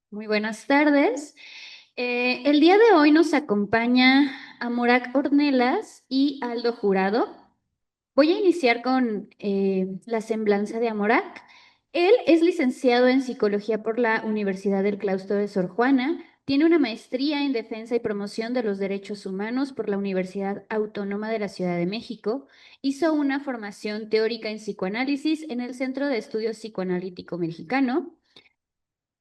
Muy buenas tardes. El día de hoy nos acompaña Amorak Ornelas y Aldo Jurado. Voy a iniciar con la semblanza de Amorak. Él es licenciado en psicología por la Universidad del Claustro de Sor Juana. Tiene una maestría en defensa y promoción de los derechos humanos por la Universidad Autónoma de la Ciudad de México. Hizo una formación teórica en psicoanálisis en el Centro de Estudios Psicoanalítico Mexicano.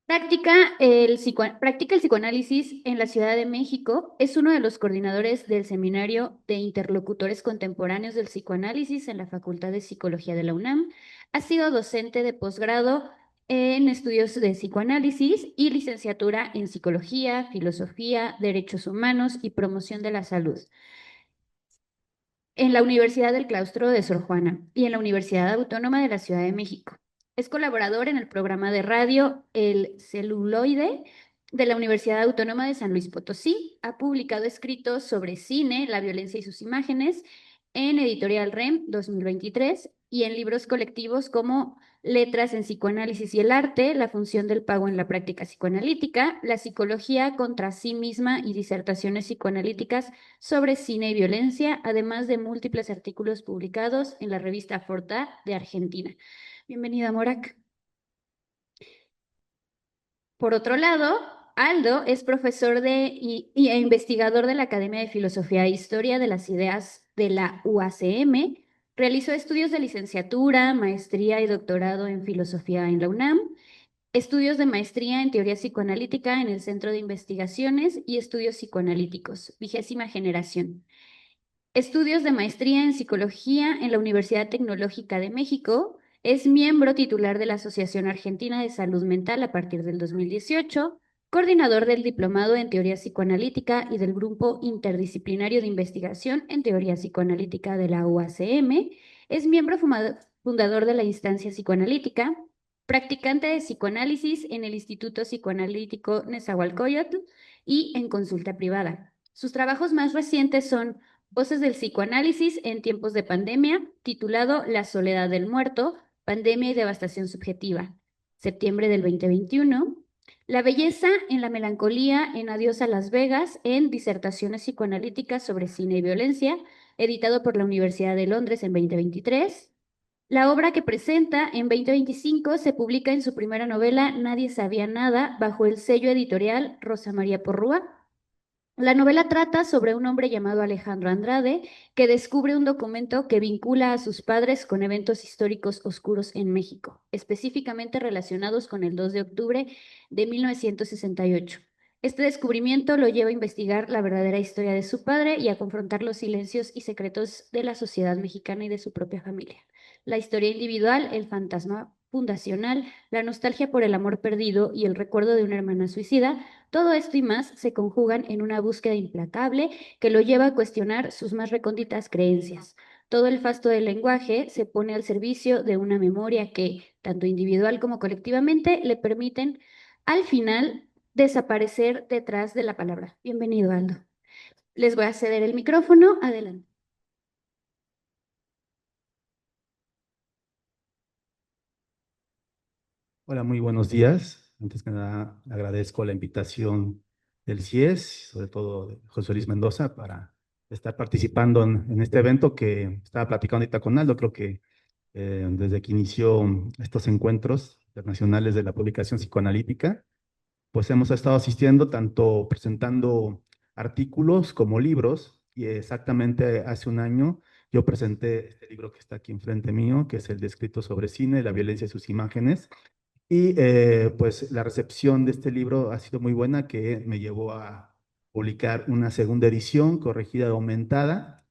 Practica el psicoanálisis en la Ciudad de México. Es uno de los coordinadores del Seminario de Interlocutores Contemporáneos del Psicoanálisis en la Facultad de Psicología de la UNAM. Ha sido docente de posgrado en estudios de psicoanálisis y licenciatura en psicología, filosofía, derechos humanos y promoción de la salud en la Universidad del Claustro de Sor Juana y en la Universidad Autónoma de la Ciudad de México. Es colaborador en el programa de radio El Celuloide de la Universidad Autónoma de San Luis Potosí. Ha publicado escritos sobre cine, la violencia y sus imágenes en Editorial REM 2023 y en libros colectivos como Letras en Psicoanálisis y el Arte, La función del pago en la práctica psicoanalítica, La psicología contra sí misma y disertaciones psicoanalíticas sobre cine y violencia, además de múltiples artículos publicados en la revista Forta de Argentina. Bienvenida, Morak. Por otro lado, Aldo es profesor e investigador de la Academia de Filosofía e Historia de las Ideas de la UACM. Realizó estudios de licenciatura, maestría y doctorado en filosofía en la UNAM, estudios de maestría en teoría psicoanalítica en el Centro de Investigaciones y Estudios Psicoanalíticos, 20ª generación. Estudios de maestría en psicología en la Universidad Tecnológica de México. Es miembro titular de la Asociación Argentina de Salud Mental a partir del 2018, coordinador del Diplomado en Teoría Psicoanalítica y del Grupo Interdisciplinario de Investigación en Teoría Psicoanalítica de la UACM. Es miembro fundador de la Instancia Psicoanalítica, practicante de psicoanálisis en el Instituto Psicoanalítico Nezahualcóyotl y en consulta privada. Sus trabajos más recientes son Voces del psicoanálisis en tiempos de pandemia, titulado La soledad del muerto, pandemia y devastación subjetiva, septiembre del 2021. La belleza en la melancolía en Adiós a Las Vegas, en Disertaciones psicoanalíticas sobre cine y violencia, editado por la Universidad de Londres en 2023. La obra que presenta en 2025 se publica en su primera novela Nadie sabía nada, bajo el sello editorial Rosa María Porrúa. La novela trata sobre un hombre llamado Alejandro Andrade que descubre un documento que vincula a sus padres con eventos históricos oscuros en México, específicamente relacionados con el 2 de octubre de 1968. Este descubrimiento lo lleva a investigar la verdadera historia de su padre y a confrontar los silencios y secretos de la sociedad mexicana y de su propia familia. La historia individual, el fantasma fundacional, la nostalgia por el amor perdido y el recuerdo de una hermana suicida, todo esto y más se conjugan en una búsqueda implacable que lo lleva a cuestionar sus más recónditas creencias. Todo el fasto del lenguaje se pone al servicio de una memoria que, tanto individual como colectivamente, le permiten, al final, desaparecer detrás de la palabra. Bienvenido, Aldo. Les voy a ceder el micrófono. Adelante. Hola, muy buenos días. Antes que nada, agradezco la invitación del CIES, sobre todo de José Luis Mendoza, para estar participando en este evento que estaba platicando ahorita con Aldo. Creo que desde que inició estos encuentros internacionales de la publicación psicoanalítica, pues hemos estado asistiendo, tanto presentando artículos como libros, y exactamente hace un año yo presenté este libro que está aquí enfrente mío, que es el descrito sobre cine, la violencia y sus imágenes. Y pues la recepción de este libro ha sido muy buena, que me llevó a publicar una segunda edición corregida y aumentada,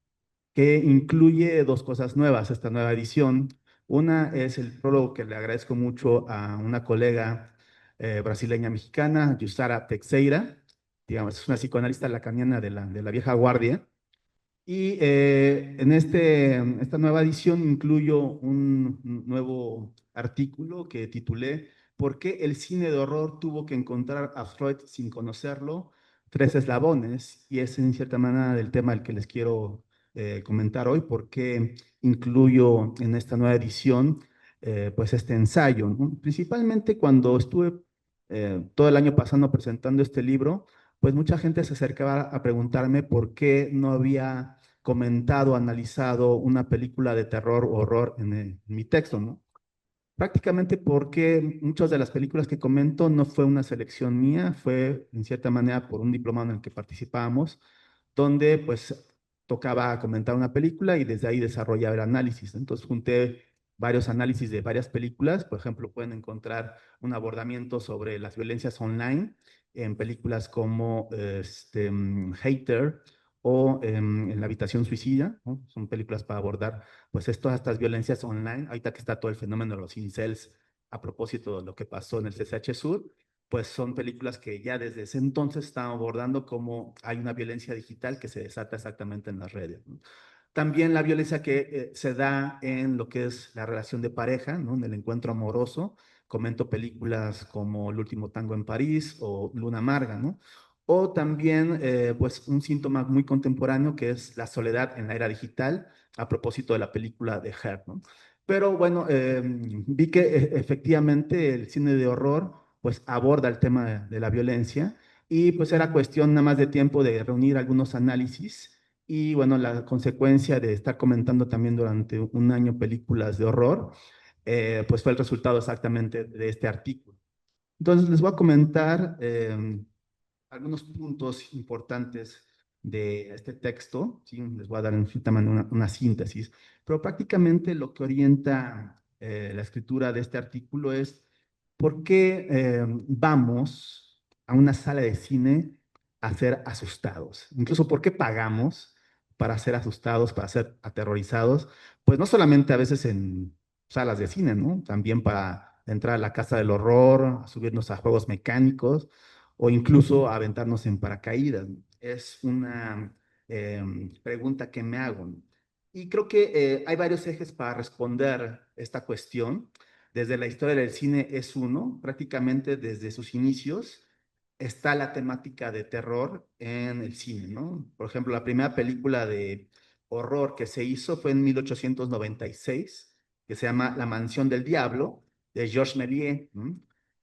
que incluye dos cosas nuevas, esta nueva edición. Una es el prólogo, que le agradezco mucho a una colega brasileña mexicana, Yusara Teixeira, digamos, es una psicoanalista lacaniana de la vieja guardia. Y en esta nueva edición incluyo un nuevo artículo que titulé ¿Por qué el cine de horror tuvo que encontrar a Freud sin conocerlo? Tres eslabones. Y es en cierta manera el tema al que les quiero comentar hoy, porque incluyo en esta nueva edición pues este ensayo, ¿no? Principalmente cuando estuve todo el año pasando presentando este libro, pues mucha gente se acercaba a preguntarme por qué no había comentado, analizado una película de terror o horror en mi texto, ¿no? Prácticamente porque muchas de las películas que comento no fue una selección mía, fue en cierta manera por un diplomado en el que participábamos, donde pues tocaba comentar una película y desde ahí desarrollar el análisis. Entonces junté varios análisis de varias películas, por ejemplo, pueden encontrar un abordamiento sobre las violencias online en películas como Hater o En la habitación suicida, ¿no? Son películas para abordar pues todas estas violencias online, ahorita que está todo el fenómeno de los incels a propósito de lo que pasó en el CCH Sur, pues son películas que ya desde ese entonces están abordando cómo hay una violencia digital que se desata exactamente en las redes, ¿no? También la violencia que se da en lo que es la relación de pareja, ¿no? En el encuentro amoroso. Comento películas como El último tango en París o Luna Amarga, ¿no? O también, pues, un síntoma muy contemporáneo que es la soledad en la era digital, a propósito de la película de Her, ¿no? Pero bueno, vi que efectivamente el cine de horror, pues, aborda el tema de la violencia y pues era cuestión nada más de tiempo de reunir algunos análisis y bueno, la consecuencia de estar comentando también durante un año películas de horror, pues fue el resultado exactamente de este artículo. Entonces les voy a comentar algunos puntos importantes de este texto, ¿sí? Les voy a dar en cierta manera una síntesis, pero prácticamente lo que orienta la escritura de este artículo es por qué vamos a una sala de cine a ser asustados, incluso por qué pagamos para ser asustados, para ser aterrorizados, pues no solamente a veces en salas de cine, ¿no? También para entrar a la casa del horror, a subirnos a juegos mecánicos, o incluso aventarnos en paracaídas. Es una pregunta que me hago. Y creo que hay varios ejes para responder esta cuestión. Desde la historia del cine es uno, prácticamente desde sus inicios está la temática de terror en el cine, ¿no? Por ejemplo, la primera película de horror que se hizo fue en 1896, que se llama La Mansión del Diablo, de Georges Méliès, ¿no?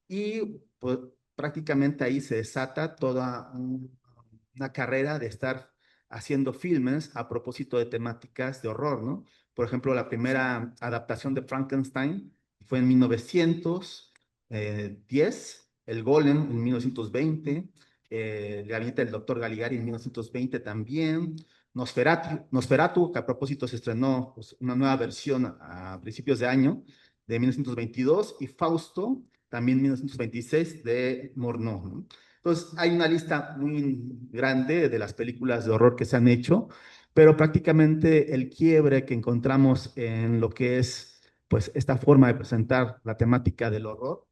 Y pues, prácticamente ahí se desata toda una carrera de estar haciendo filmes a propósito de temáticas de horror, ¿no? Por ejemplo, la primera adaptación de Frankenstein fue en 1910, El Golem en 1920, El gabinete del doctor Galigari en 1920 también, Nosferatu, que a propósito se estrenó pues, una nueva versión a principios de año, de 1922, y Fausto, también 1926, de Murnau, ¿no? Entonces, hay una lista muy grande de las películas de horror que se han hecho, pero prácticamente el quiebre que encontramos en lo que es, pues, esta forma de presentar la temática del horror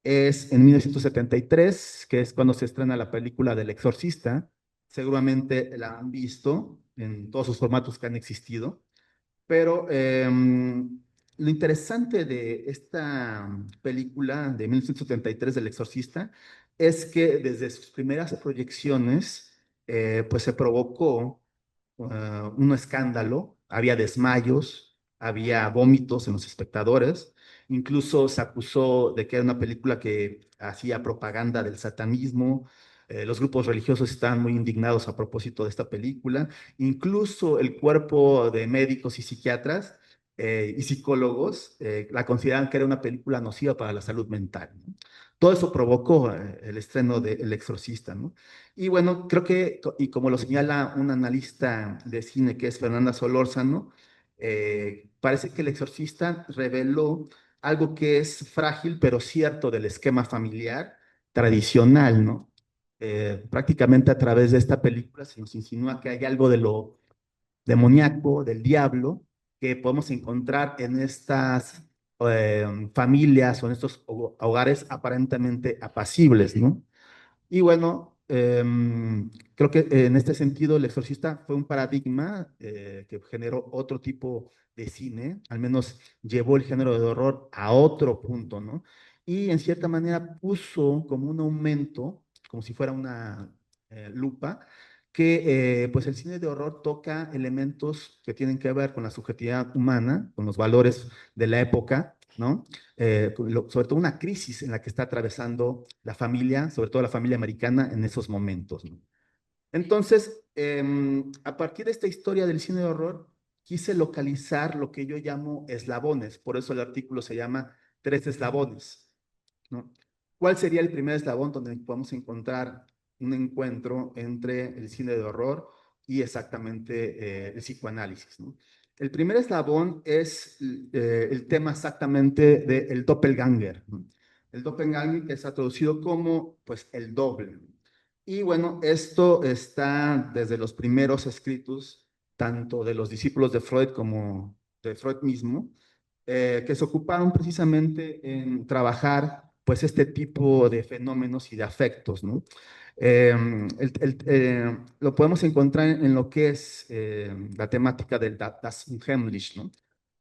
es en 1973, que es cuando se estrena la película del Exorcista. Seguramente la han visto en todos sus formatos que han existido. Pero lo interesante de esta película de 1973 del Exorcista es que desde sus primeras proyecciones, pues se provocó un escándalo, había desmayos, había vómitos en los espectadores, incluso se acusó de que era una película que hacía propaganda del satanismo, los grupos religiosos estaban muy indignados a propósito de esta película, incluso el cuerpo de médicos y psiquiatras y psicólogos la consideraban que era una película nociva para la salud mental, ¿no? Todo eso provocó el estreno de El Exorcista, ¿no? Y bueno, creo que, y como lo señala un analista de cine que es Fernanda Solórzano, parece que El Exorcista reveló algo que es frágil pero cierto del esquema familiar tradicional, ¿no? Prácticamente a través de esta película se nos insinúa que hay algo de lo demoníaco, del diablo, que podemos encontrar en estas familias o en estos hogares aparentemente apacibles, ¿no? Y bueno, creo que en este sentido El Exorcista fue un paradigma que generó otro tipo de cine, al menos llevó el género de horror a otro punto, ¿no? Y en cierta manera puso como un aumento, como si fuera una lupa, que pues el cine de horror toca elementos que tienen que ver con la subjetividad humana, con los valores de la época, ¿no? Sobre todo una crisis en la que está atravesando la familia, sobre todo la familia americana en esos momentos, ¿no? Entonces, a partir de esta historia del cine de horror, quise localizar lo que yo llamo eslabones, por eso el artículo se llama Tres eslabones, ¿no? ¿Cuál sería el primer eslabón donde podemos encontrar un encuentro entre el cine de horror y exactamente el psicoanálisis, ¿no? El primer eslabón es el tema exactamente del doppelganger, ¿no? El doppelganger que está traducido como, pues, el doble. Y bueno, esto está desde los primeros escritos, tanto de los discípulos de Freud como de Freud mismo, que se ocuparon precisamente en trabajar pues este tipo de fenómenos y de afectos, ¿no? Lo podemos encontrar en lo que es la temática del Das Unheimlich, ¿no?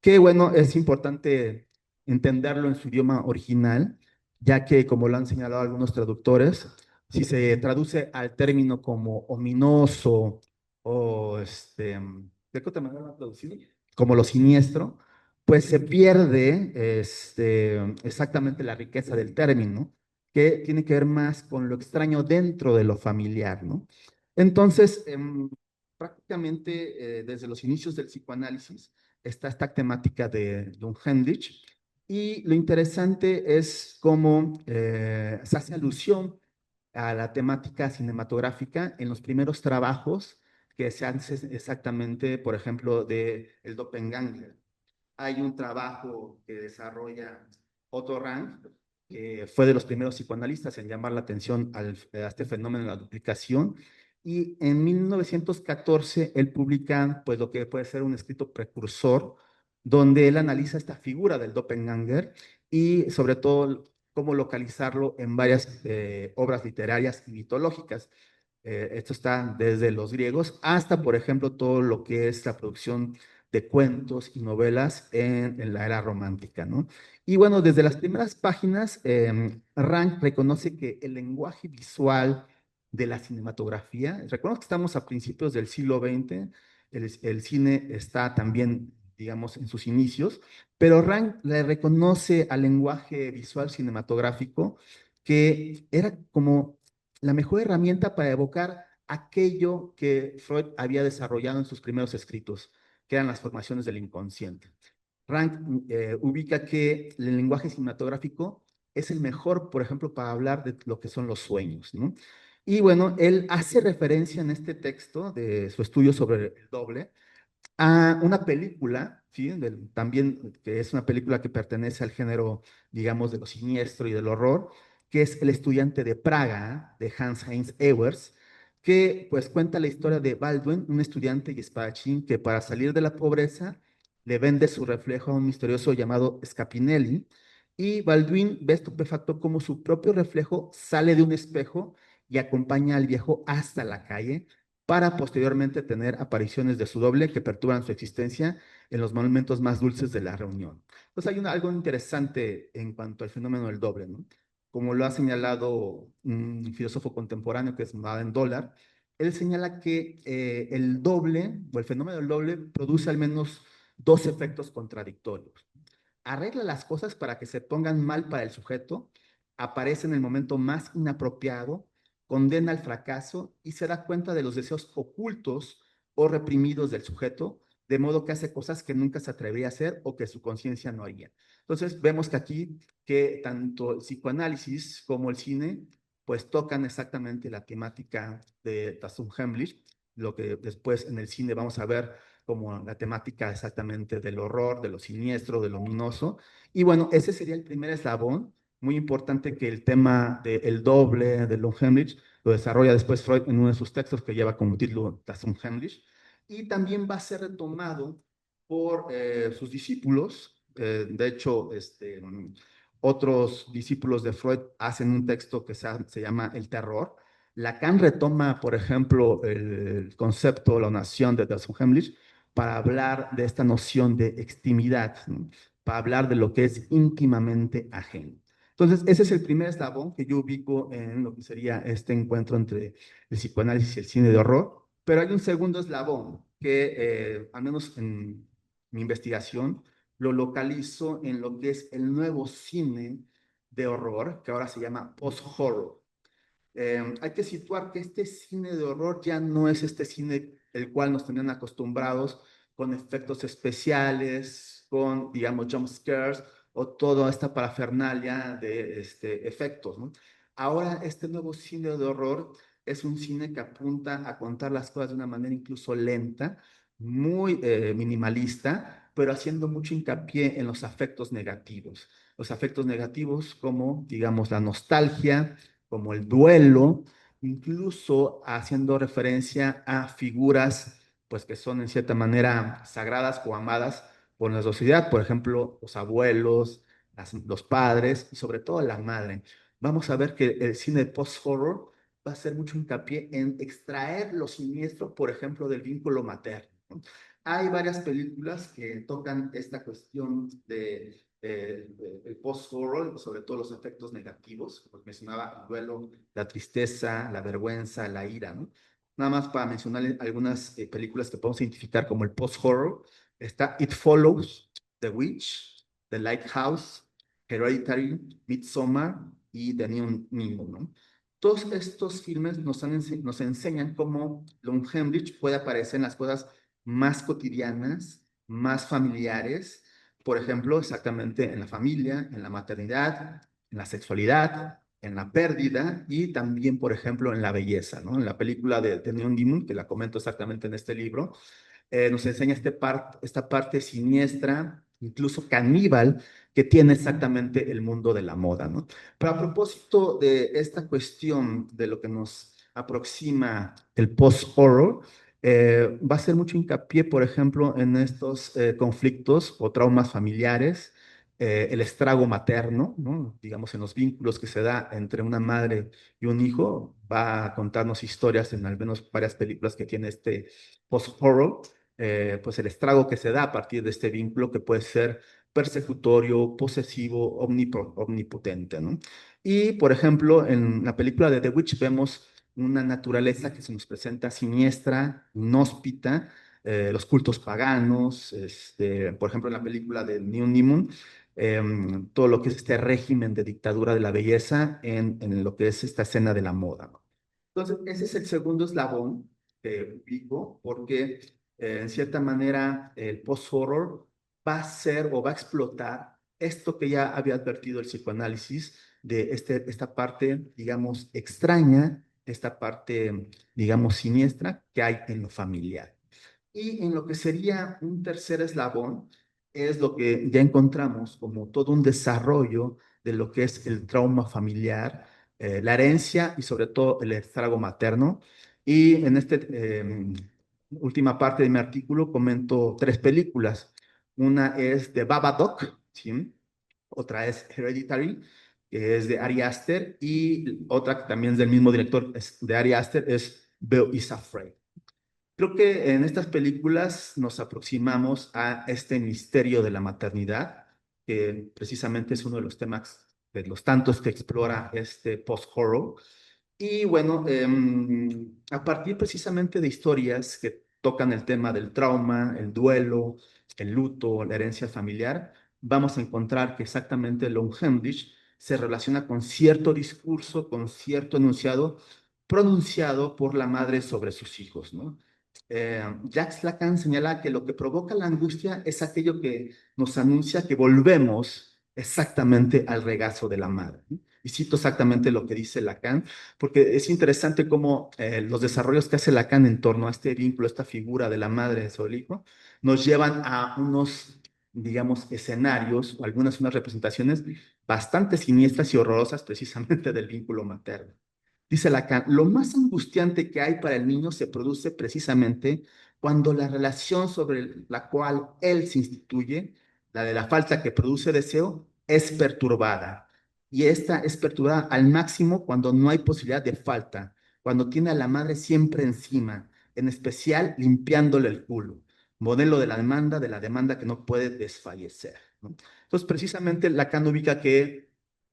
Que bueno, es importante entenderlo en su idioma original, ya que como lo han señalado algunos traductores, si se traduce al término como ominoso o ¿de qué otra manera lo han traducido? Como lo siniestro, pues se pierde exactamente la riqueza del término, que tiene que ver más con lo extraño dentro de lo familiar, ¿no? Entonces, prácticamente desde los inicios del psicoanálisis está esta temática de Hendrich, y lo interesante es cómo se hace alusión a la temática cinematográfica en los primeros trabajos que se hacen exactamente, por ejemplo, de El Doppelganger. Hay un trabajo que desarrolla Otto Rank, que fue de los primeros psicoanalistas en llamar la atención a este fenómeno de la duplicación, y en 1914 él publica pues lo que puede ser un escrito precursor, donde él analiza esta figura del doppelganger y sobre todo cómo localizarlo en varias obras literarias y mitológicas. Esto está desde los griegos hasta, por ejemplo, todo lo que es la producción de cuentos y novelas en la era romántica, ¿no? Y bueno, desde las primeras páginas, Rank reconoce que el lenguaje visual de la cinematografía, recuerdo que estamos a principios del siglo XX, el cine está también, digamos, en sus inicios, pero Rank le reconoce al lenguaje visual cinematográfico que era como la mejor herramienta para evocar aquello que Freud había desarrollado en sus primeros escritos, que eran las formaciones del inconsciente. Rank ubica que el lenguaje cinematográfico es el mejor, por ejemplo, para hablar de lo que son los sueños, ¿no? Y bueno, él hace referencia en este texto de su estudio sobre el doble a una película, ¿sí? También que es una película que pertenece al género, digamos, de lo siniestro y del horror, que es El estudiante de Praga, de Hans Heinz Ewers, que pues cuenta la historia de Baldwin, un estudiante y espadachín que para salir de la pobreza le vende su reflejo a un misterioso llamado Scapinelli, y Baldwin ve estupefacto cómo su propio reflejo sale de un espejo y acompaña al viejo hasta la calle, para posteriormente tener apariciones de su doble que perturban su existencia en los momentos más dulces de la reunión. Entonces hay algo interesante en cuanto al fenómeno del doble, ¿no? Como lo ha señalado un filósofo contemporáneo que es Baden Dollar, él señala que el doble o el fenómeno del doble produce al menos dos efectos contradictorios. Arregla las cosas para que se pongan mal para el sujeto, aparece en el momento más inapropiado, condena al fracaso y se da cuenta de los deseos ocultos o reprimidos del sujeto, de modo que hace cosas que nunca se atrevería a hacer o que su conciencia no haría. Entonces vemos que aquí que tanto el psicoanálisis como el cine pues tocan exactamente la temática de Tassun Hemlich, lo que después en el cine vamos a ver como la temática exactamente del horror, de lo siniestro, de lo ominoso. Y bueno, ese sería el primer eslabón. Muy importante que el tema del doble, de Unheimlich, lo desarrolla después Freud en uno de sus textos que lleva como título Das Unheimlich. Y también va a ser retomado por sus discípulos. De hecho, otros discípulos de Freud hacen un texto que se llama El terror. Lacan retoma, por ejemplo, el concepto, la noción de Das Unheimlich, para hablar de esta noción de extimidad, ¿no? Para hablar de lo que es íntimamente ajeno. Entonces, ese es el primer eslabón que yo ubico en lo que sería este encuentro entre el psicoanálisis y el cine de horror, pero hay un segundo eslabón que, al menos en mi investigación, lo localizo en lo que es el nuevo cine de horror, que ahora se llama post-horror. Hay que situar que este cine de horror ya no es este cine el cual nos tenían acostumbrados con efectos especiales, con, digamos, jump scares o toda esta parafernalia de efectos, ¿no? Ahora este nuevo cine de horror es un cine que apunta a contar las cosas de una manera incluso lenta, muy minimalista, pero haciendo mucho hincapié en los afectos negativos. Los afectos negativos como, digamos, la nostalgia, como el duelo, incluso haciendo referencia a figuras pues que son en cierta manera sagradas o amadas por la sociedad, por ejemplo, los abuelos, los padres y sobre todo la madre. Vamos a ver que el cine post-horror va a hacer mucho hincapié en extraer lo siniestro, por ejemplo, del vínculo materno, ¿no? Hay varias películas que tocan esta cuestión de el post-horror, sobre todo los efectos negativos, como mencionaba el duelo, la tristeza, la vergüenza, la ira, ¿no? Nada más para mencionar algunas películas que podemos identificar como el post-horror, está It Follows, The Witch, The Lighthouse, Hereditary, Midsommar y The New Nemo, ¿no? Todos estos filmes nos enseñan cómo Lon Hemlich puede aparecer en las cosas más cotidianas, más familiares, por ejemplo, exactamente en la familia, en la maternidad, en la sexualidad, en la pérdida y también, por ejemplo, en la belleza, ¿no? En la película de Neon Demon, que la comento exactamente en este libro, nos enseña esta parte siniestra, incluso caníbal, que tiene exactamente el mundo de la moda, ¿no? Pero a propósito de esta cuestión de lo que nos aproxima el post-horror, va a ser mucho hincapié, por ejemplo, en estos conflictos o traumas familiares, el estrago materno, ¿no? Digamos, en los vínculos que se da entre una madre y un hijo, va a contarnos historias en al menos varias películas que tiene este post-horror, pues el estrago que se da a partir de este vínculo que puede ser persecutorio, posesivo, omnipotente, ¿no? Y, por ejemplo, en la película de The Witch vemos una naturaleza que se nos presenta siniestra, inhóspita, los cultos paganos, por ejemplo, en la película de New Moon, todo lo que es este régimen de dictadura de la belleza en lo que es esta escena de la moda, ¿no? Entonces, ese es el segundo eslabón que ubico, porque en cierta manera el post-horror va a ser o va a explotar esto que ya había advertido el psicoanálisis de esta parte, digamos, extraña, esta parte, digamos, siniestra que hay en lo familiar. Y en lo que sería un tercer eslabón es lo que ya encontramos como todo un desarrollo de lo que es el trauma familiar, la herencia y sobre todo el estrago materno. Y en esta última parte de mi artículo comento tres películas. Una es The Babadook, ¿sí? Otra es Hereditary, que es de Ari Aster, y otra que también es del mismo director de Ari Aster, es Beau is Afraid. Creo que en estas películas nos aproximamos a este misterio de la maternidad, que precisamente es uno de los temas, de los tantos que explora este post-horror. Y bueno, a partir precisamente de historias que tocan el tema del trauma, el duelo, el luto, la herencia familiar, vamos a encontrar que exactamente Lon Hemlich se relaciona con cierto discurso, con cierto enunciado pronunciado por la madre sobre sus hijos, ¿no? Jacques Lacan señala que lo que provoca la angustia es aquello que nos anuncia que volvemos exactamente al regazo de la madre, ¿no? Y cito exactamente lo que dice Lacan, porque es interesante cómo los desarrollos que hace Lacan en torno a este vínculo, esta figura de la madre sobre el hijo, nos llevan a unos, digamos, escenarios o algunas unas representaciones bastante siniestras y horrorosas precisamente del vínculo materno. Dice Lacan, lo más angustiante que hay para el niño se produce precisamente cuando la relación sobre la cual él se instituye, la de la falta que produce deseo, es perturbada. Y esta es perturbada al máximo cuando no hay posibilidad de falta, cuando tiene a la madre siempre encima, en especial limpiándole el culo. Modelo de la demanda que no puede desfallecer, ¿no? Entonces, precisamente Lacan ubica que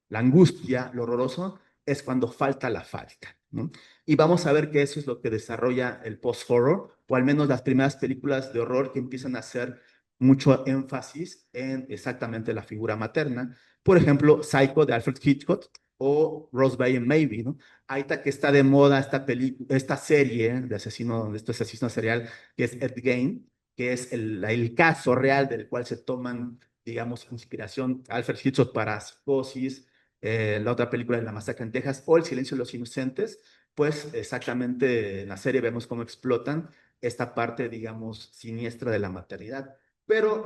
la angustia, lo horroroso, es cuando falta la falta, ¿no? Y vamos a ver que eso es lo que desarrolla el post-horror, o al menos las primeras películas de horror que empiezan a ser mucho énfasis en exactamente la figura materna. Por ejemplo, Psycho de Alfred Hitchcock o Rosebud and Maybe, ¿no? Ahorita que está de moda esta serie de de este asesino serial que es Ed Gein, que es el caso real del cual se toman, digamos, inspiración Alfred Hitchcock para Psicosis, la otra película de La Masacre en Texas o El Silencio de los Inocentes, pues exactamente en la serie vemos cómo explotan esta parte, digamos, siniestra de la maternidad. Pero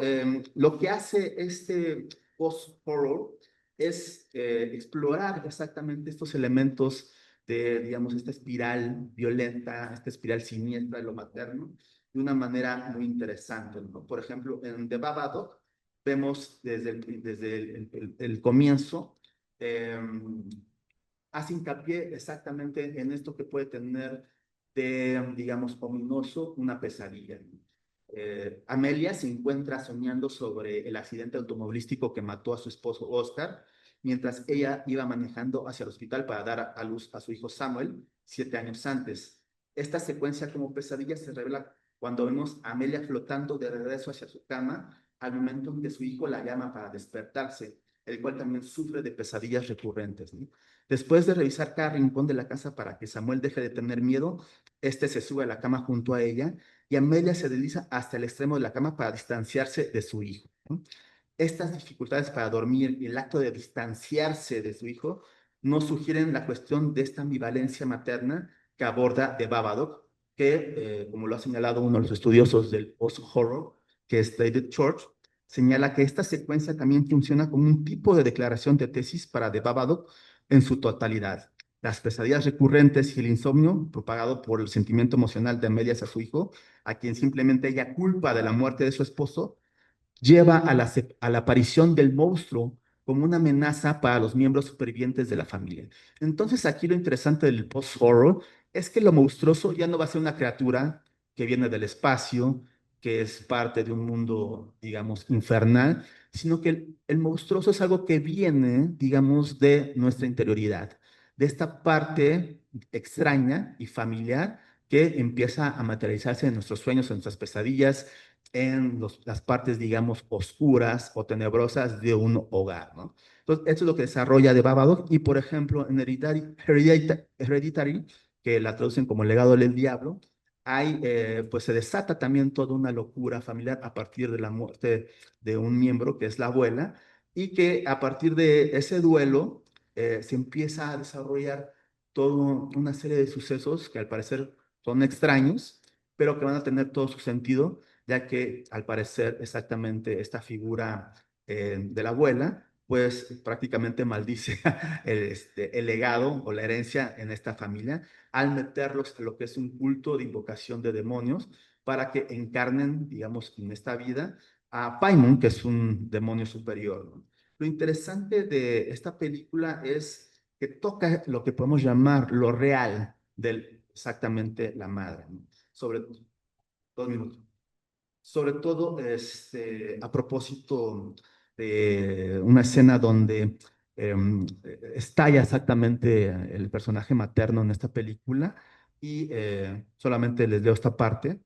lo que hace este post-horror es explorar exactamente estos elementos de, digamos, esta espiral violenta, esta espiral siniestra de lo materno, de una manera muy interesante, ¿no? Por ejemplo, en The Babadook vemos desde el comienzo, eh, hace hincapié exactamente en esto que puede tener de, digamos, ominoso una pesadilla. Amelia se encuentra soñando sobre el accidente automovilístico que mató a su esposo Oscar, mientras ella iba manejando hacia el hospital para dar a luz a su hijo Samuel 7 años antes. Esta secuencia como pesadilla se revela cuando vemos a Amelia flotando de regreso hacia su cama al momento en que su hijo la llama para despertarse, el cual también sufre de pesadillas recurrentes, ¿no? Después de revisar cada rincón de la casa para que Samuel deje de tener miedo, este se sube a la cama junto a ella y Amelia se desliza hasta el extremo de la cama para distanciarse de su hijo, ¿no? Estas dificultades para dormir y el acto de distanciarse de su hijo nos sugieren la cuestión de esta ambivalencia materna que aborda de Babadook, que, como lo ha señalado uno de los estudiosos del post-horror, que es David Church, señala que esta secuencia también funciona como un tipo de declaración de tesis para The Babadook en su totalidad. Las pesadillas recurrentes y el insomnio, propagado por el sentimiento emocional de Amelia hacia su hijo, a quien simplemente ella culpa de la muerte de su esposo, lleva a la aparición del monstruo como una amenaza para los miembros supervivientes de la familia. Entonces aquí lo interesante del post-horror es que lo monstruoso ya no va a ser una criatura que viene del espacio, que es parte de un mundo, digamos, infernal, sino que el monstruoso es algo que viene, digamos, de nuestra interioridad, de esta parte extraña y familiar que empieza a materializarse en nuestros sueños, en nuestras pesadillas, en las partes, digamos, oscuras o tenebrosas de un hogar, ¿no? Entonces, esto es lo que desarrolla de Babadook y, por ejemplo, en Hereditary, que la traducen como el legado del diablo, pues se desata también toda una locura familiar a partir de la muerte de un miembro, que es la abuela, y que a partir de ese duelo se empieza a desarrollar toda una serie de sucesos que al parecer son extraños, pero que van a tener todo su sentido ya que al parecer exactamente esta figura de la abuela, pues prácticamente maldice el legado o la herencia en esta familia al meterlos en lo que es un culto de invocación de demonios para que encarnen, digamos, en esta vida a Paimon, que es un demonio superior, ¿no? Lo interesante de esta película es que toca lo que podemos llamar lo real de exactamente la madre, ¿no? Sobre 2 minutos. Sobre todo a propósito de una escena donde estalla exactamente el personaje materno en esta película y solamente les leo esta parte.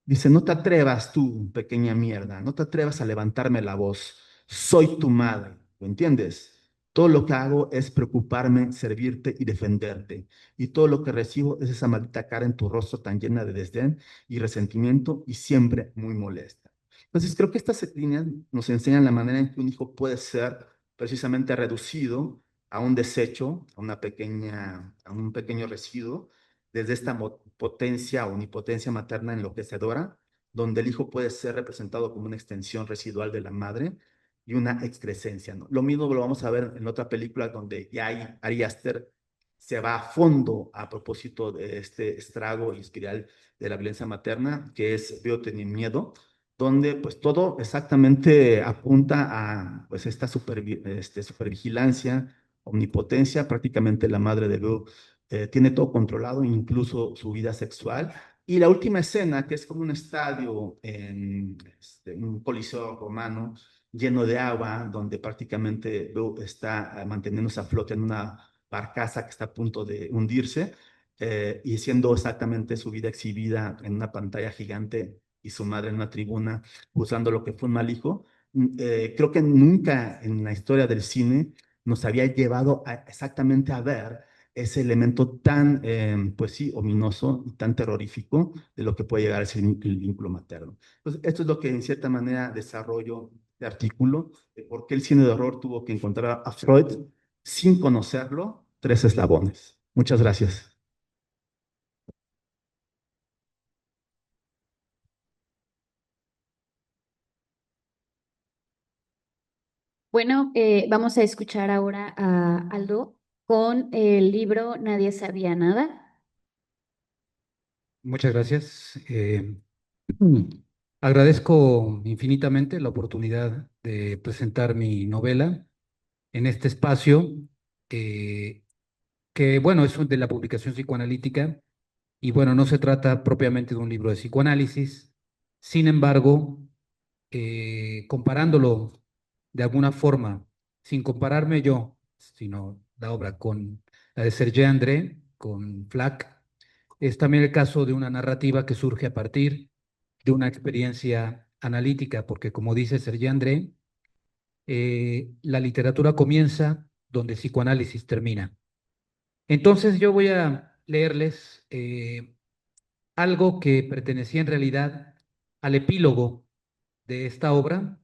Dice, no te atrevas tú, pequeña mierda, no te atrevas a levantarme la voz. Soy tu madre, ¿lo entiendes? Todo lo que hago es preocuparme, servirte y defenderte. Y todo lo que recibo es esa maldita cara en tu rostro tan llena de desdén y resentimiento y siempre muy molesta. Entonces, creo que estas líneas nos enseñan la manera en que un hijo puede ser precisamente reducido a un desecho, a un pequeño residuo, desde esta potencia o omnipotencia materna enloquecedora, donde el hijo puede ser representado como una extensión residual de la madre y una excrescencia, ¿no? Lo mismo lo vamos a ver en otra película donde ya Ari Aster se va a fondo a propósito de este estrago y espiral de la violencia materna, que es Veo tener miedo, donde pues todo exactamente apunta a pues esta supervigilancia, omnipotencia, prácticamente la madre de Veo tiene todo controlado, incluso su vida sexual. Y la última escena, que es como un estadio en un coliseo romano lleno de agua, donde prácticamente Veo está manteniéndose a flote en una barcaza que está a punto de hundirse y siendo exactamente su vida exhibida en una pantalla gigante y su madre en una tribuna usando lo que fue un mal hijo. Creo que nunca en la historia del cine nos había llevado exactamente a ver ese elemento tan, pues sí, ominoso y tan terrorífico de lo que puede llegar a ser el vínculo materno. Entonces, esto es lo que en cierta manera desarrollo de artículo, de por qué el cine de horror tuvo que encontrar a Freud sin conocerlo, tres eslabones. Muchas gracias. Bueno, vamos a escuchar ahora a Aldo con el libro Nadie sabía nada. Muchas gracias. Mm, Agradezco infinitamente la oportunidad de presentar mi novela en este espacio, eh, que bueno, es de la publicación psicoanalítica y bueno, no se trata propiamente de un libro de psicoanálisis. Sin embargo, comparándolo de alguna forma, sin compararme yo, sino la obra con la de Serge André, con Flack, es también el caso de una narrativa que surge a partir de una experiencia analítica, porque como dice Serge André, la literatura comienza donde el psicoanálisis termina. Entonces yo voy a leerles algo que pertenecía en realidad al epílogo de esta obra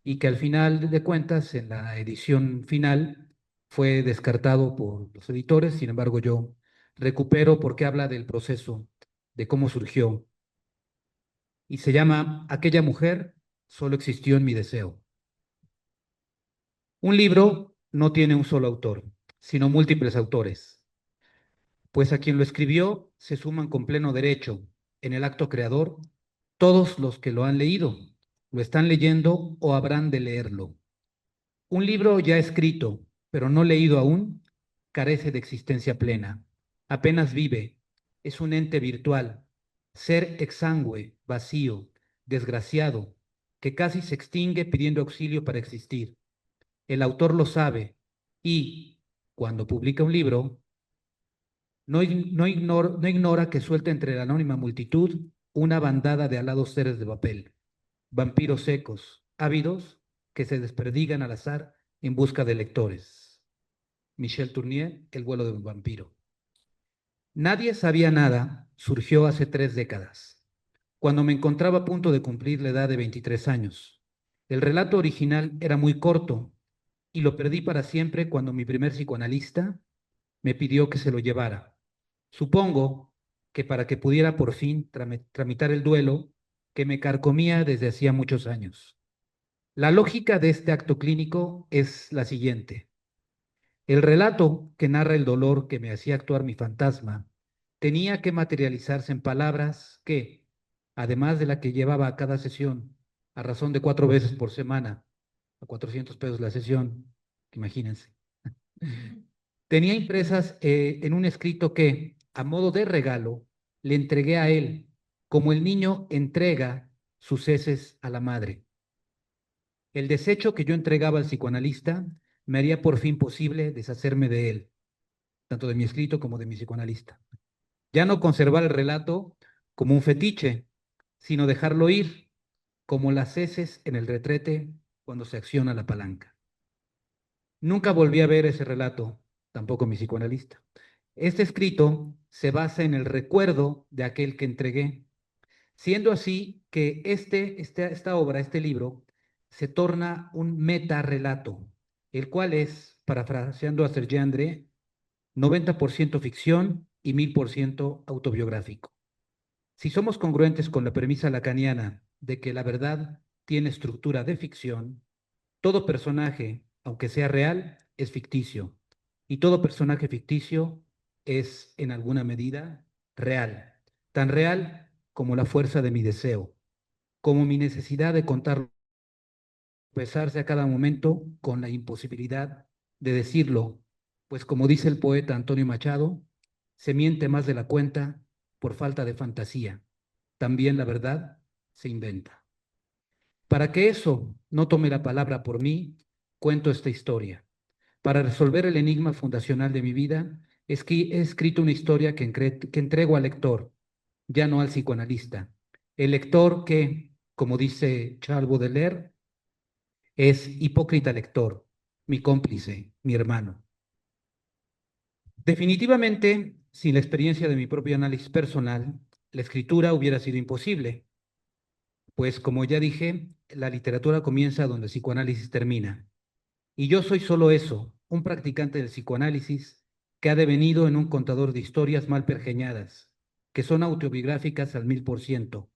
y que al final de cuentas, en la edición final, fue descartado por los editores. Sin embargo, yo recupero porque habla del proceso, de cómo surgió, y se llama Aquella mujer solo existió en mi deseo. Un libro no tiene un solo autor, sino múltiples autores, pues a quien lo escribió se suman con pleno derecho, en el acto creador, todos los que lo han leído, lo están leyendo o habrán de leerlo. Un libro ya escrito, pero no leído aún, carece de existencia plena. Apenas vive, es un ente virtual, ser exangüe, vacío, desgraciado, que casi se extingue pidiendo auxilio para existir. El autor lo sabe y, cuando publica un libro, no ignora que suelta entre la anónima multitud una bandada de alados seres de papel, vampiros secos, ávidos, que se desperdigan al azar en busca de lectores. Michel Tournier, El vuelo de un vampiro. Nadie sabía nada surgió hace 3 décadas, cuando me encontraba a punto de cumplir la edad de 23 años. El relato original era muy corto y lo perdí para siempre cuando mi primer psicoanalista me pidió que se lo llevara. Supongo que para que pudiera por fin tramitar el duelo que me carcomía desde hacía muchos años. La lógica de este acto clínico es la siguiente. El relato que narra el dolor que me hacía actuar mi fantasma tenía que materializarse en palabras que, además de la que llevaba a cada sesión, a razón de 4 veces por semana, a 400 pesos la sesión, imagínense, tenía impresas en un escrito que, a modo de regalo, le entregué a él, como el niño entrega sus heces a la madre. El desecho que yo entregaba al psicoanalista me haría por fin posible deshacerme de él, tanto de mi escrito como de mi psicoanalista. Ya no conservar el relato como un fetiche, sino dejarlo ir como las heces en el retrete cuando se acciona la palanca. Nunca volví a ver ese relato, tampoco mi psicoanalista. Este escrito se basa en el recuerdo de aquel que entregué, siendo así que esta obra, este libro, se torna un metarrelato, el cual es, parafraseando a Serge André, 90% ficción y 1000% autobiográfico. Si somos congruentes con la premisa lacaniana de que la verdad tiene estructura de ficción, todo personaje, aunque sea real, es ficticio. Y todo personaje ficticio es, en alguna medida, real. Tan real como la fuerza de mi deseo, como mi necesidad de contarlo, pesarse a cada momento con la imposibilidad de decirlo, pues como dice el poeta Antonio Machado, se miente más de la cuenta por falta de fantasía. También la verdad se inventa. Para que eso no tome la palabra por mí, cuento esta historia. Para resolver el enigma fundacional de mi vida, he escrito una historia que entrego al lector, ya no al psicoanalista, El lector que, como dice Charles Baudelaire, es hipócrita lector, mi cómplice, mi hermano. Definitivamente, sin la experiencia de mi propio análisis personal, la escritura hubiera sido imposible, pues como ya dije, la literatura comienza donde el psicoanálisis termina. Y yo soy solo eso, un practicante del psicoanálisis que ha devenido en un contador de historias mal pergeñadas, que son autobiográficas al 1000%,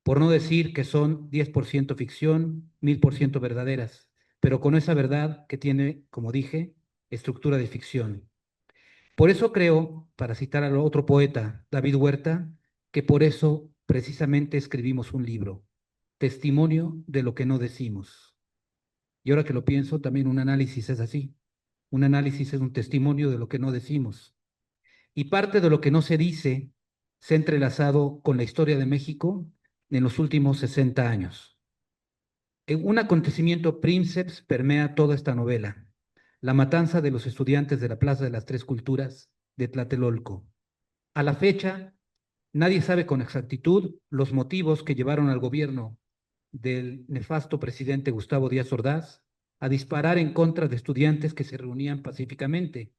por no decir que son 10% ficción, 1000% verdaderas, pero con esa verdad que tiene, como dije, estructura de ficción. Por eso creo, para citar al otro poeta, David Huerta, que por eso precisamente escribimos un libro, Testimonio de lo que no decimos. Y ahora que lo pienso, también un análisis es así. Un análisis es un testimonio de lo que no decimos. Y parte de lo que no se dice se ha entrelazado con la historia de México en los últimos 60 años. Un acontecimiento princeps permea toda esta novela, la matanza de los estudiantes de la Plaza de las Tres Culturas de Tlatelolco. A la fecha, nadie sabe con exactitud los motivos que llevaron al gobierno del nefasto presidente Gustavo Díaz Ordaz a disparar en contra de estudiantes que se reunían pacíficamente.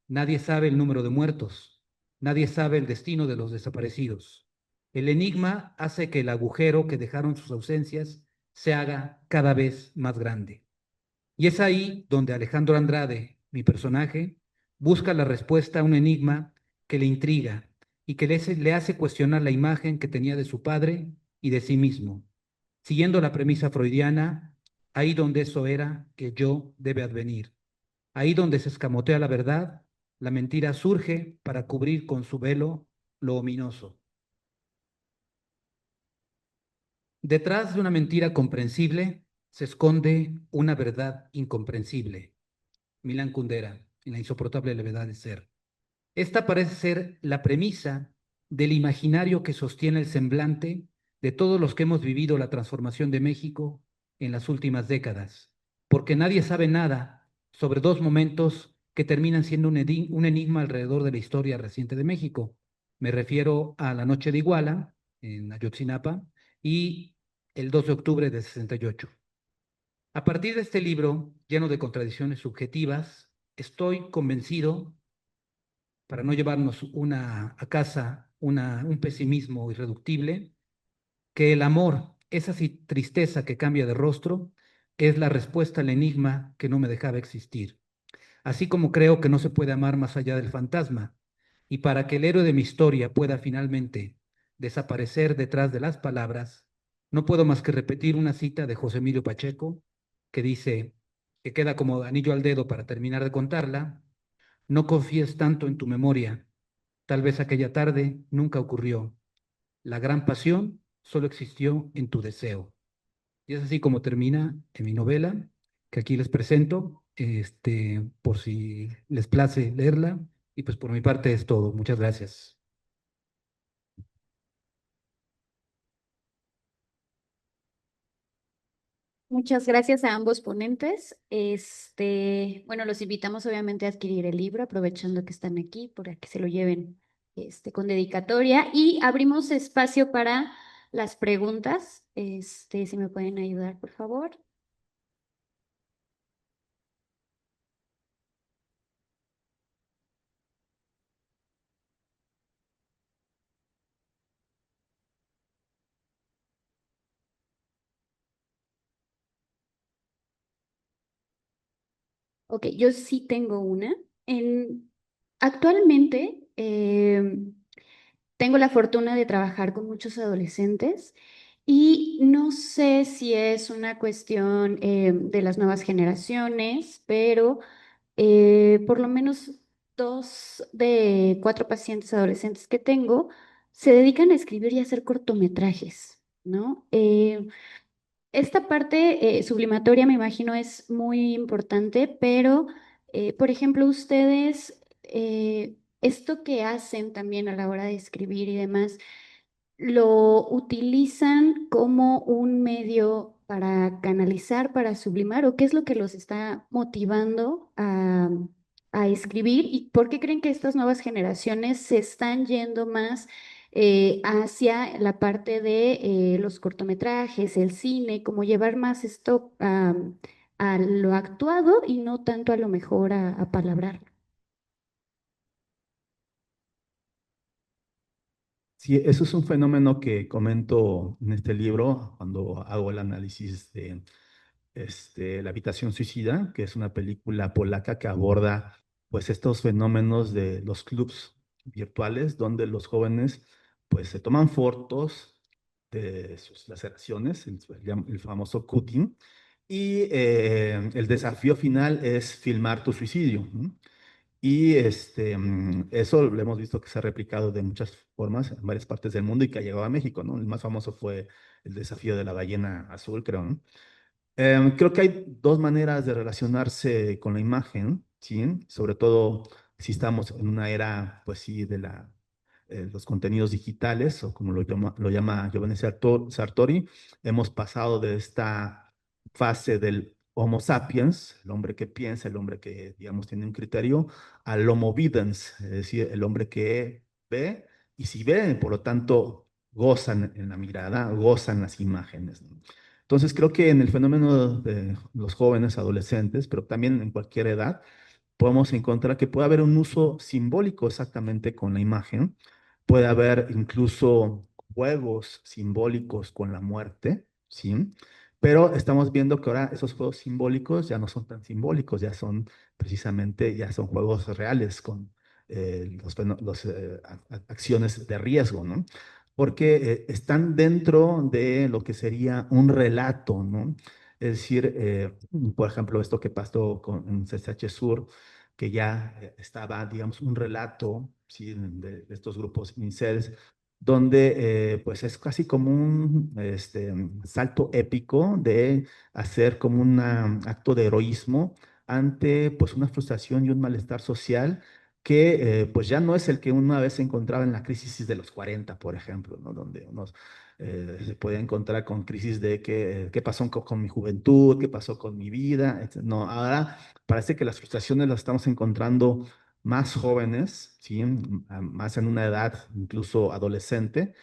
Nadie sabe el número de muertos, nadie sabe el destino de los desaparecidos. El enigma hace que el agujero que dejaron sus ausencias se haga cada vez más grande. Y es ahí donde Alejandro Andrade, mi personaje, busca la respuesta a un enigma que le intriga y que le hace cuestionar la imagen que tenía de su padre y de sí mismo. Siguiendo la premisa freudiana, ahí donde eso era que yo debe advenir. Ahí donde se escamotea la verdad, la mentira surge para cubrir con su velo lo ominoso. Detrás de una mentira comprensible se esconde una verdad incomprensible. Milan Kundera, en la insoportable levedad de ser. Esta parece ser la premisa del imaginario que sostiene el semblante de todos los que hemos vivido la transformación de México en las últimas décadas, porque nadie sabe nada sobre dos momentos que terminan siendo un enigma alrededor de la historia reciente de México. Me refiero a la Noche de Iguala, en Ayotzinapa, y el 2 de octubre de 68. A partir de este libro, lleno de contradicciones subjetivas, estoy convencido, para no llevarnos a casa un pesimismo irreductible, que el amor, esa tristeza que cambia de rostro, es la respuesta al enigma que no me dejaba existir. Así como creo que no se puede amar más allá del fantasma, y para que el héroe de mi historia pueda finalmente desaparecer detrás de las palabras, no puedo más que repetir una cita de José Emilio Pacheco que dice, que queda como anillo al dedo para terminar de contarla: no confíes tanto en tu memoria, tal vez aquella tarde nunca ocurrió. La gran pasión solo existió en tu deseo. Y es así como termina en mi novela, que aquí les presento, por si les place leerla. Y pues por mi parte es todo. Muchas gracias. Muchas gracias a ambos ponentes. Bueno, los invitamos obviamente a adquirir el libro, aprovechando que están aquí, para que se lo lleven con dedicatoria. Y abrimos espacio para las preguntas. Si me pueden ayudar, por favor. Ok, yo sí tengo una. Actualmente tengo la fortuna de trabajar con muchos adolescentes y no sé si es una cuestión de las nuevas generaciones, pero por lo menos 2 de 4 pacientes adolescentes que tengo se dedican a escribir y a hacer cortometrajes, ¿no? Esta parte sublimatoria me imagino es muy importante, pero por ejemplo, ustedes, esto que hacen también a la hora de escribir y demás, ¿lo utilizan como un medio para canalizar, para sublimar, o qué es lo que los está motivando a escribir? ¿Y por qué creen que estas nuevas generaciones se están yendo más hacia la parte de los cortometrajes, el cine, como llevar más esto a lo actuado y no tanto a lo mejor a palabrar. Sí, eso es un fenómeno que comento en este libro cuando hago el análisis de La habitación suicida, que es una película polaca que aborda pues estos fenómenos de los clubs virtuales donde los jóvenes pues se toman fotos de sus laceraciones, el famoso cutting, y el desafío final es filmar tu suicidio, ¿no? Y eso lo hemos visto que se ha replicado de muchas formas en varias partes del mundo y que ha llegado a México, ¿no? El más famoso fue el desafío de la ballena azul, creo, ¿no? Creo que hay dos maneras de relacionarse con la imagen, ¿sí? Sobre todo si estamos en una era, pues sí, de los contenidos digitales, o como lo llama Giovanni Sartori, hemos pasado de esta fase del Homo sapiens, el hombre que piensa, el hombre que, digamos, tiene un criterio, al Homo videns, es decir, el hombre que ve, y si ve, por lo tanto, gozan en la mirada, gozan las imágenes, ¿no? Entonces, creo que en el fenómeno de los jóvenes, adolescentes, pero también en cualquier edad, podemos encontrar que puede haber un uso simbólico exactamente con la imagen, puede haber incluso juegos simbólicos con la muerte, ¿sí? Pero estamos viendo que ahora esos juegos simbólicos ya no son tan simbólicos, ya son precisamente, ya son juegos reales con acciones de riesgo, ¿no? Porque están dentro de lo que sería un relato, ¿no? Es decir, por ejemplo, esto que pasó en CCH Sur, que ya estaba, digamos, un relato, ¿sí? de estos grupos incels, donde pues es casi como un salto épico de hacer como un acto de heroísmo ante pues una frustración y un malestar social que pues ya no es el que una vez se encontraba en la crisis de los 40, por ejemplo, ¿no? Donde unos se puede encontrar con crisis de qué pasó con mi juventud, qué pasó con mi vida, etc. No, ahora parece que las frustraciones las estamos encontrando más jóvenes, ¿sí? Más en una edad incluso adolescente,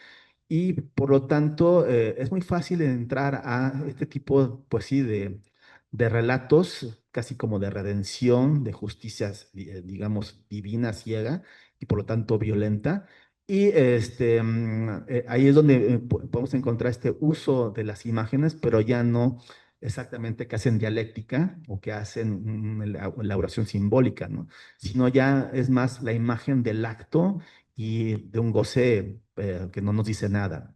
y por lo tanto es muy fácil entrar a este tipo, pues sí, de relatos, casi como de redención, de justicias, digamos, divina, ciega, y por lo tanto violenta. Y ahí es donde podemos encontrar este uso de las imágenes, pero ya no exactamente que hacen dialéctica o que hacen elaboración simbólica, ¿no? Sino ya es más la imagen del acto y de un goce que no nos dice nada.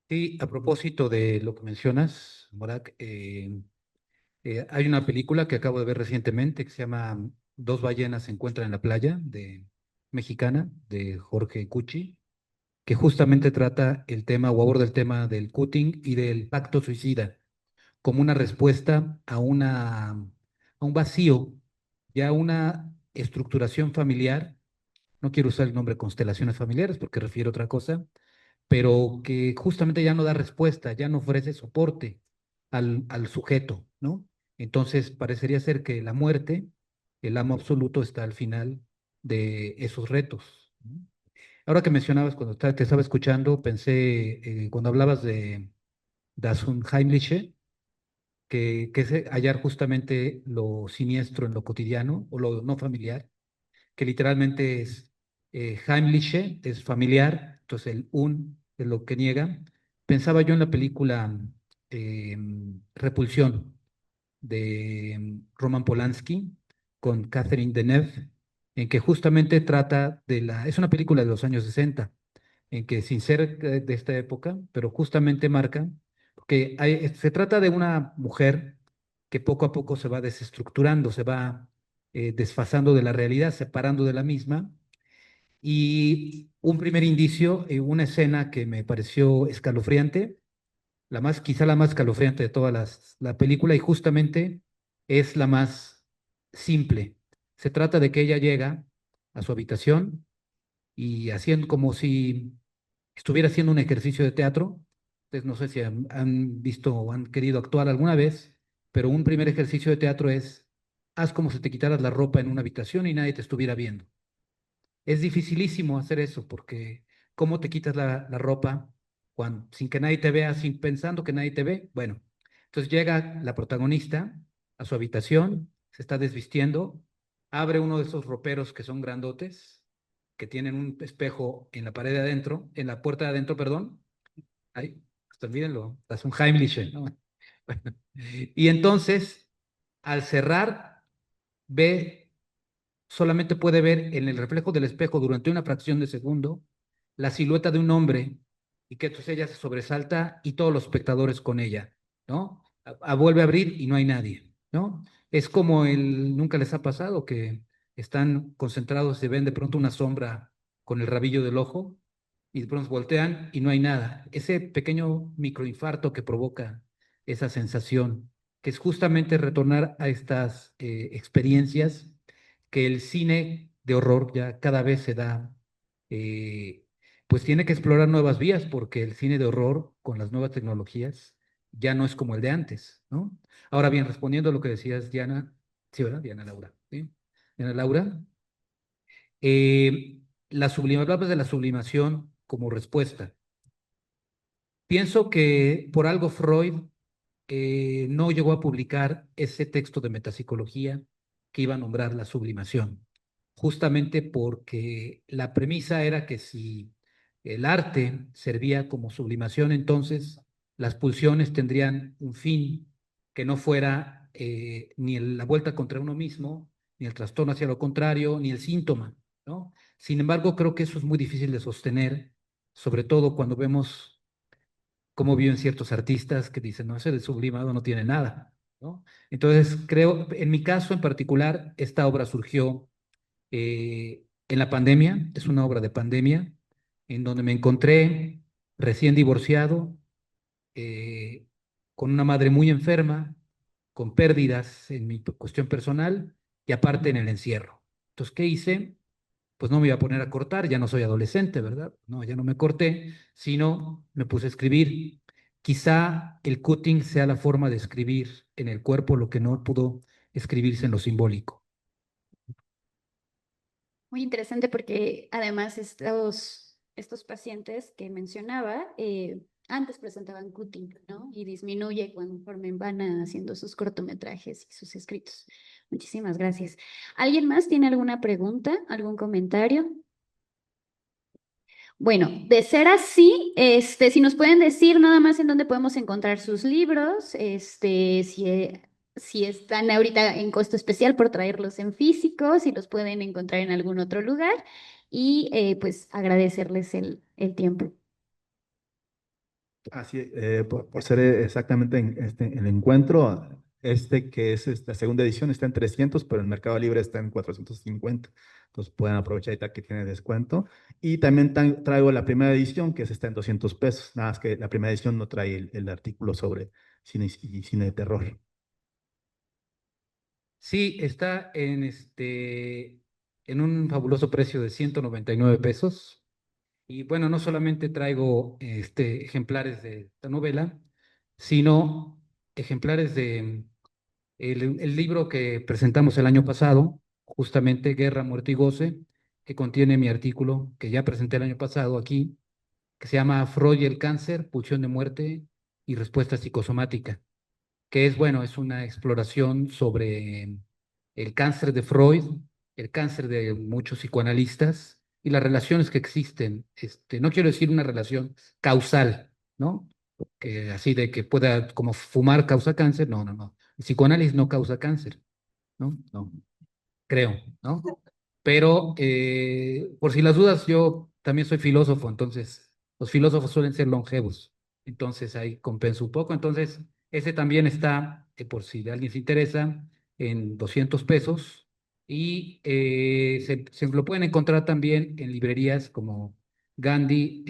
Sí, a propósito de lo que mencionas, Morak, hay una película que acabo de ver recientemente que se llama Dos ballenas se encuentran en la playa, de mexicana, de Jorge Cuchi, que justamente trata el tema o aborda el tema del cutting y del pacto suicida como una respuesta a un vacío, ya una estructuración familiar. No quiero usar el nombre constelaciones familiares porque refiere a otra cosa, pero que justamente ya no da respuesta, ya no ofrece soporte al sujeto, ¿no? Entonces parecería ser que la muerte, el amo absoluto, está al final de esos retos, ¿no? Ahora que mencionabas, cuando te estaba escuchando, pensé, cuando hablabas de Das Unheimliche, que es hallar justamente lo siniestro en lo cotidiano o lo no familiar, que literalmente es Heimliche, es familiar, entonces el un es lo que niega. Pensaba yo en la película eh, Repulsión de Roman Polanski con Catherine Deneuve, en que justamente trata es una película de los años 60, en que sin ser de esta época, pero justamente marca, porque se trata de una mujer que poco a poco se va desestructurando, se va desfasando de la realidad, separando de la misma. Y un primer indicio, una escena que me pareció escalofriante, quizá la más escalofriante de toda la película, y justamente es la más simple. Se trata de que ella llega a su habitación y haciendo como si estuviera haciendo un ejercicio de teatro. Ustedes no sé si han visto o han querido actuar alguna vez, pero un primer ejercicio de teatro es: haz como si te quitaras la ropa en una habitación y nadie te estuviera viendo. Es dificilísimo hacer eso porque ¿cómo te quitas la ropa sin que nadie te vea, sin pensando que nadie te ve? Bueno, entonces llega la protagonista a su habitación, se está desvistiendo, abre uno de esos roperos que son grandotes, que tienen un espejo en la pared de adentro, en la puerta de adentro, perdón. Ahí, hasta olvídenlo, es un Heimliche, ¿no? Bueno, y entonces, al cerrar, ve solamente puede ver en el reflejo del espejo durante una fracción de segundo la silueta de un hombre y que entonces ella se sobresalta y todos los espectadores con ella, ¿no? Vuelve a abrir y no hay nadie, ¿no? Es como nunca les ha pasado que están concentrados, se ven de pronto una sombra con el rabillo del ojo y de pronto voltean y no hay nada. Ese pequeño microinfarto que provoca esa sensación, que es justamente retornar a estas experiencias que el cine de horror ya cada vez se da, pues tiene que explorar nuevas vías porque el cine de horror con las nuevas tecnologías ya no es como el de antes, ¿no? Ahora bien, respondiendo a lo que decías, Diana, sí, ¿verdad? Diana Laura, ¿sí? Diana Laura, hablabas de la sublimación como respuesta. Pienso que por algo Freud no llegó a publicar ese texto de metapsicología que iba a nombrar la sublimación, justamente porque la premisa era que si el arte servía como sublimación, entonces las pulsiones tendrían un fin que no fuera ni la vuelta contra uno mismo, ni el trastorno hacia lo contrario, ni el síntoma, ¿no? Sin embargo, creo que eso es muy difícil de sostener, sobre todo cuando vemos cómo viven ciertos artistas que dicen, no, ese de sublimado no tiene nada, ¿no? Entonces, creo, en mi caso en particular, esta obra surgió en la pandemia, es una obra de pandemia, en donde me encontré recién divorciado, eh, con una madre muy enferma, con pérdidas en mi cuestión personal y aparte en el encierro. Entonces, ¿qué hice? Pues no me iba a poner a cortar, ya no soy adolescente, ¿verdad? No, ya no me corté, sino me puse a escribir. Quizá el cutting sea la forma de escribir en el cuerpo lo que no pudo escribirse en lo simbólico. Muy interesante porque además estos pacientes que mencionaba antes presentaban cutting, ¿no? Y disminuye conforme van haciendo sus cortometrajes y sus escritos. Muchísimas gracias. ¿Alguien más tiene alguna pregunta, algún comentario? Bueno, de ser así, si nos pueden decir nada más en dónde podemos encontrar sus libros, si están ahorita en costo especial por traerlos en físico, si los pueden encontrar en algún otro lugar y pues agradecerles el tiempo. Así, por ser exactamente en el encuentro, que es esta segunda edición está en 300, pero en Mercado Libre está en 450. Entonces pueden aprovechar ahorita que tiene descuento. Y también traigo la primera edición, que es está en 200 pesos. Nada más que la primera edición no trae el artículo sobre cine y cine de terror. Sí, está en un fabuloso precio de 199 pesos. Y bueno, no solamente traigo ejemplares de esta novela, sino ejemplares de el libro que presentamos el año pasado, justamente Guerra, Muerte y Goce, que contiene mi artículo que ya presenté el año pasado aquí, que se llama Freud y el cáncer, pulsión de muerte y respuesta psicosomática, que es, bueno, es una exploración sobre el cáncer de Freud, el cáncer de muchos psicoanalistas y las relaciones que existen. No quiero decir una relación causal, ¿no? Que así de que pueda, como fumar causa cáncer, no, no, no. El psicoanálisis no causa cáncer, ¿no? No, creo, ¿no? Pero por si las dudas, yo también soy filósofo, entonces los filósofos suelen ser longevos, entonces ahí compenso un poco. Entonces, ese también está, por si a alguien se interesa, en 200 pesos y se lo pueden encontrar también en librerías como Gandhi,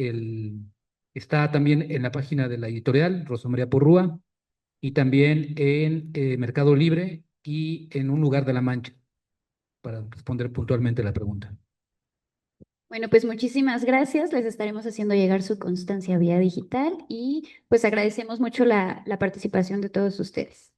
está también en la página de la editorial Rosa María Porrúa y también en Mercado Libre y en un lugar de La Mancha para responder puntualmente la pregunta. Bueno, pues muchísimas gracias. Les estaremos haciendo llegar su constancia vía digital y pues agradecemos mucho la participación de todos ustedes.